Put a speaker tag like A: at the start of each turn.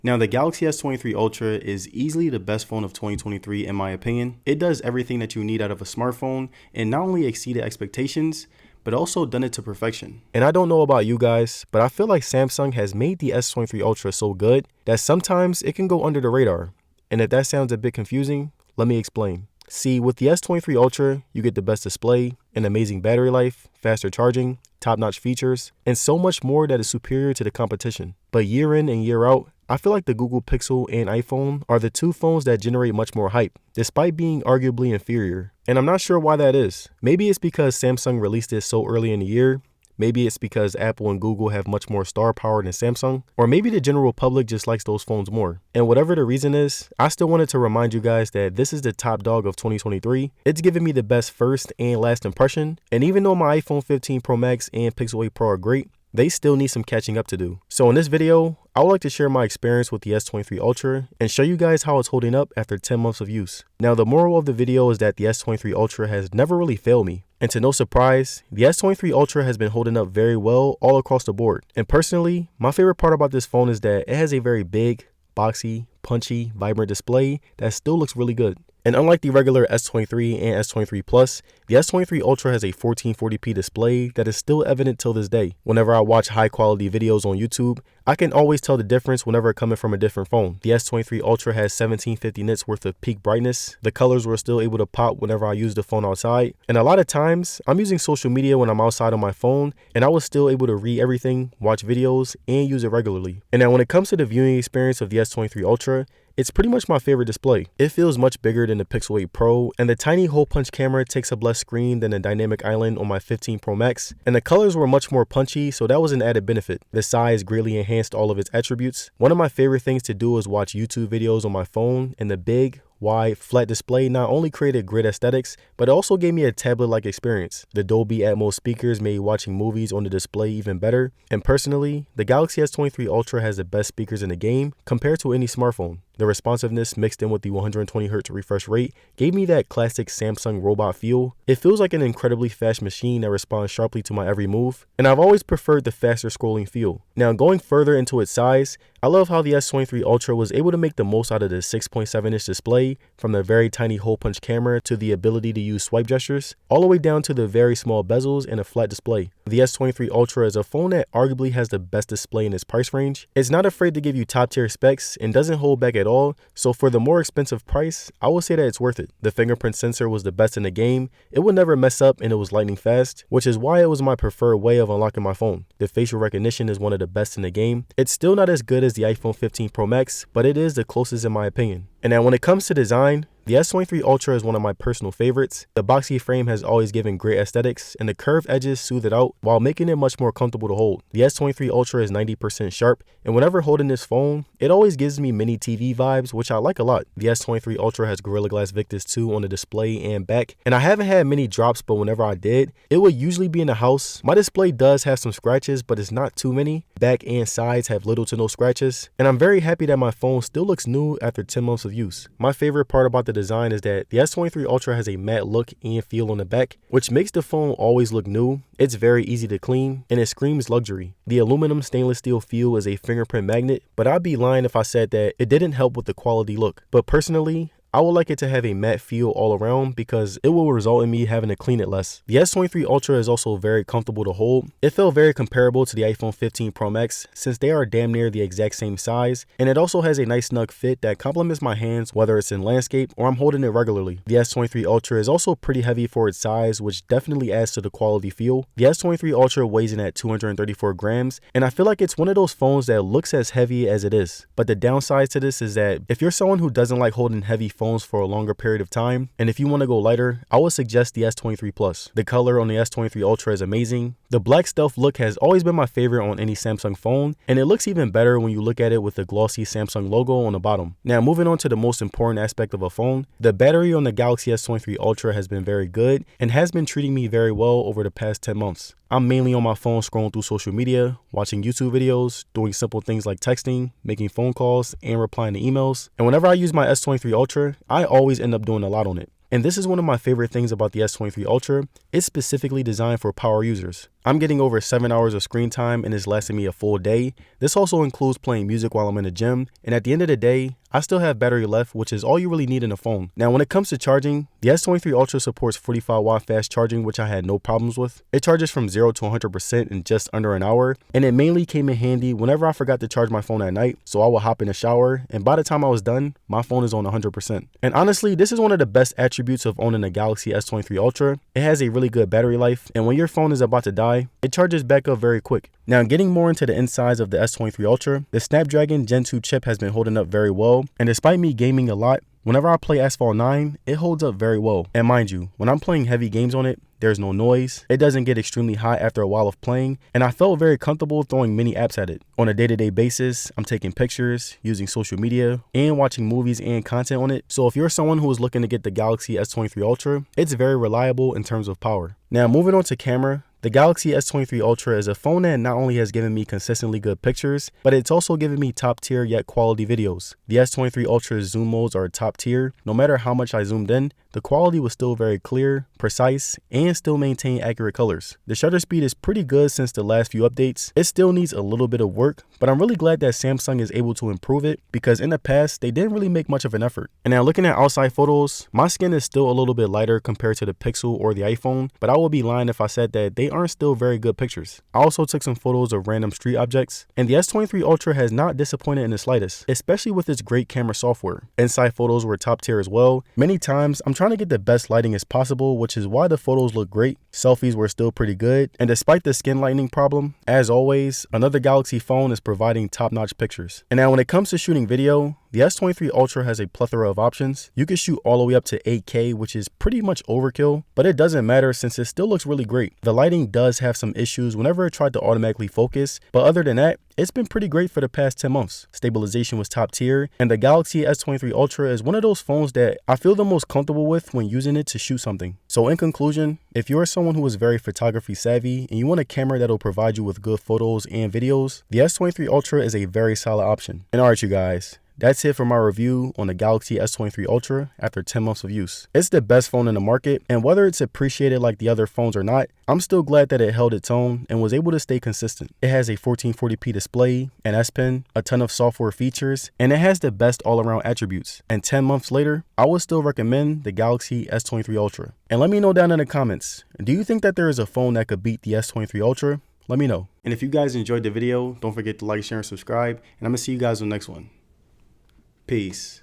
A: Now, the Galaxy S23 Ultra is easily the best phone of 2023 in my opinion. It does everything that you need out of a smartphone and not only exceeded expectations, but also done it to perfection. And I don't know about you guys, but I feel like Samsung has made the S23 Ultra so good that sometimes it can go under the radar. And if that sounds a bit confusing, let me explain. See, with the S23 Ultra, you get the best display, an amazing battery life, faster charging, top-notch features, and so much more that is superior to the competition. But year in and year out, I feel like the Google Pixel and iPhone are the two phones that generate much more hype, despite being arguably inferior. And I'm not sure why that is. Maybe it's because Samsung released it so early in the year. Maybe it's because Apple and Google have much more star power than Samsung, or maybe the general public just likes those phones more. And whatever the reason is, I still wanted to remind you guys that this is the top dog of 2023. It's giving me the best first and last impression, and even though my iPhone 15 Pro Max and Pixel 8 Pro are great, they still need some catching up to do. So in this video, I would like to share my experience with the S23 Ultra and show you guys how it's holding up after 10 months of use. Now, the moral of the video is that the S23 Ultra has never really failed me. And to no surprise, the S23 Ultra has been holding up very well all across the board. And personally, my favorite part about this phone is that it has a very big, boxy, punchy, vibrant display that still looks really good. And unlike the regular S23 and S23 Plus, the S23 Ultra has a 1440p display that is still evident till this day. Whenever I watch high quality videos on YouTube, I can always tell the difference whenever coming from a different phone. The S23 Ultra has 1750 nits worth of peak brightness. The colors were still able to pop whenever I use the phone outside. And a lot of times, I'm using social media when I'm outside on my phone, and I was still able to read everything, watch videos, and use it regularly. And now when it comes to the viewing experience of the S23 Ultra, it's pretty much my favorite display. It feels much bigger than the Pixel 8 Pro, and the tiny hole punch camera takes up less screen than the dynamic island on my 15 Pro Max, and the colors were much more punchy, so that was an added benefit. The size greatly enhanced all of its attributes. One of my favorite things to do is watch YouTube videos on my phone, and the big, wide, flat display not only created great aesthetics, but it also gave me a tablet-like experience. The Dolby Atmos speakers made watching movies on the display even better, and personally, the Galaxy S23 Ultra has the best speakers in the game compared to any smartphone. The responsiveness mixed in with the 120Hz refresh rate gave me that classic Samsung robot feel. It feels like an incredibly fast machine that responds sharply to my every move, and I've always preferred the faster scrolling feel. Now, going further into its size, I love how the S23 Ultra was able to make the most out of the 6.7-inch display, from the very tiny hole punch camera to the ability to use swipe gestures, all the way down to the very small bezels and a flat display. The S23 Ultra is a phone that arguably has the best display in its price range. It's not afraid to give you top tier specs and doesn't hold back at all, so for the more expensive price, I will say that it's worth it. The fingerprint sensor was the best in the game, it would never mess up, and it was lightning fast, which is why it was my preferred way of unlocking my phone. The facial recognition is one of the best in the game. It's still not as good as the iPhone 15 Pro Max, but it is the closest in my opinion. And now when it comes to design, the S23 Ultra is one of my personal favorites. The boxy frame has always given great aesthetics, and the curved edges soothe it out while making it much more comfortable to hold. The S23 Ultra is 90% sharp, and whenever holding this phone, it always gives me mini TV vibes, which I like a lot. The S23 Ultra has Gorilla Glass Victus 2 on the display and back, and I haven't had many drops, but whenever I did, it would usually be in the house. My display does have some scratches, but it's not too many. Back and sides have little to no scratches, and I'm very happy that my phone still looks new after 10 months of use. My favorite part about the design is that the S23 Ultra has a matte look and feel on the back, which makes the phone always look new. It's very easy to clean, and it screams luxury. The aluminum stainless steel feel is a fingerprint magnet, but I'd be lying if I said that it didn't help with the quality look. But personally, I would like it to have a matte feel all around because it will result in me having to clean it less. The S23 Ultra is also very comfortable to hold. It felt very comparable to the iPhone 15 Pro Max since they are damn near the exact same size, and it also has a nice snug fit that complements my hands whether it's in landscape or I'm holding it regularly. The S23 Ultra is also pretty heavy for its size, which definitely adds to the quality feel. The S23 Ultra weighs in at 234 grams, and I feel like it's one of those phones that looks as heavy as it is. But the downside to this is that if you're someone who doesn't like holding heavy phones for a longer period of time, and if you want to go lighter, I would suggest the S23 Plus. The color on the S23 Ultra is amazing. The black stealth look has always been my favorite on any Samsung phone, and it looks even better when you look at it with the glossy Samsung logo on the bottom. Now moving on to the most important aspect of a phone, the battery on the Galaxy S23 Ultra has been very good and has been treating me very well over the past 10 months. I'm mainly on my phone scrolling through social media, watching YouTube videos, doing simple things like texting, making phone calls, and replying to emails. And whenever I use my S23 Ultra, I always end up doing a lot on it. And this is one of my favorite things about the S23 Ultra. It's specifically designed for power users. I'm getting over 7 hours of screen time and it's lasting me a full day. This also includes playing music while I'm in the gym, and at the end of the day, I still have battery left, which is all you really need in a phone. Now, when it comes to charging, the S23 Ultra supports 45 watt fast charging, which I had no problems with. It charges from 0 to 100% in just under an hour, and it mainly came in handy whenever I forgot to charge my phone at night, so I would hop in the shower, and by the time I was done, my phone is on 100%. And honestly, this is one of the best attributes of owning a Galaxy S23 Ultra. It has a really good battery life, and when your phone is about to die, it charges back up very quick. Now, getting more into the insides of the S23 Ultra, the Snapdragon Gen 2 chip has been holding up very well, and despite me gaming a lot, whenever I play Asphalt 9, it holds up very well. And mind you, when I'm playing heavy games on it, there's no noise, it doesn't get extremely hot after a while of playing, and I felt very comfortable throwing many apps at it. On a day-to-day basis, I'm taking pictures, using social media, and watching movies and content on it. So if you're someone who is looking to get the Galaxy S23 Ultra, it's very reliable in terms of power. Now, moving on to camera, the Galaxy S23 Ultra is a phone that not only has given me consistently good pictures, but it's also given me top tier yet quality videos. The S23 Ultra's zoom modes are top tier. No matter how much I zoomed in, the quality was still very clear, precise, and still maintained accurate colors. The shutter speed is pretty good since the last few updates. It still needs a little bit of work, but I'm really glad that Samsung is able to improve it because in the past, they didn't really make much of an effort. And now looking at outside photos, my skin is still a little bit lighter compared to the Pixel or the iPhone, but I would be lying if I said that they aren't still very good pictures. I also took some photos of random street objects, and the S23 Ultra has not disappointed in the slightest, especially with its great camera software. Inside photos were top tier as well. Many times, I'm trying to get the best lighting as possible, which is why the photos look great. Selfies were still pretty good, and despite the skin lightening problem, as always, another Galaxy phone is providing top-notch pictures. And now when it comes to shooting video, the S23 Ultra has a plethora of options. You can shoot all the way up to 8K, which is pretty much overkill, but it doesn't matter since it still looks really great. The lighting does have some issues whenever it tried to automatically focus, but other than that, it's been pretty great for the past 10 months. Stabilization was top tier, and the Galaxy S23 Ultra is one of those phones that I feel the most comfortable with when using it to shoot something. So in conclusion, if you're someone who is very photography savvy and you want a camera that'll provide you with good photos and videos, the S23 Ultra is a very solid option. And alright you guys, that's it for my review on the Galaxy S23 Ultra after 10 months of use. It's the best phone in the market, and whether it's appreciated like the other phones or not, I'm still glad that it held its own and was able to stay consistent. It has a 1440p display, an S Pen, a ton of software features, and it has the best all-around attributes. And 10 months later, I would still recommend the Galaxy S23 Ultra. And let me know down in the comments, do you think that there is a phone that could beat the S23 Ultra? Let me know. And if you guys enjoyed the video, don't forget to like, share, and subscribe, and I'm gonna see you guys on the next one. Peace.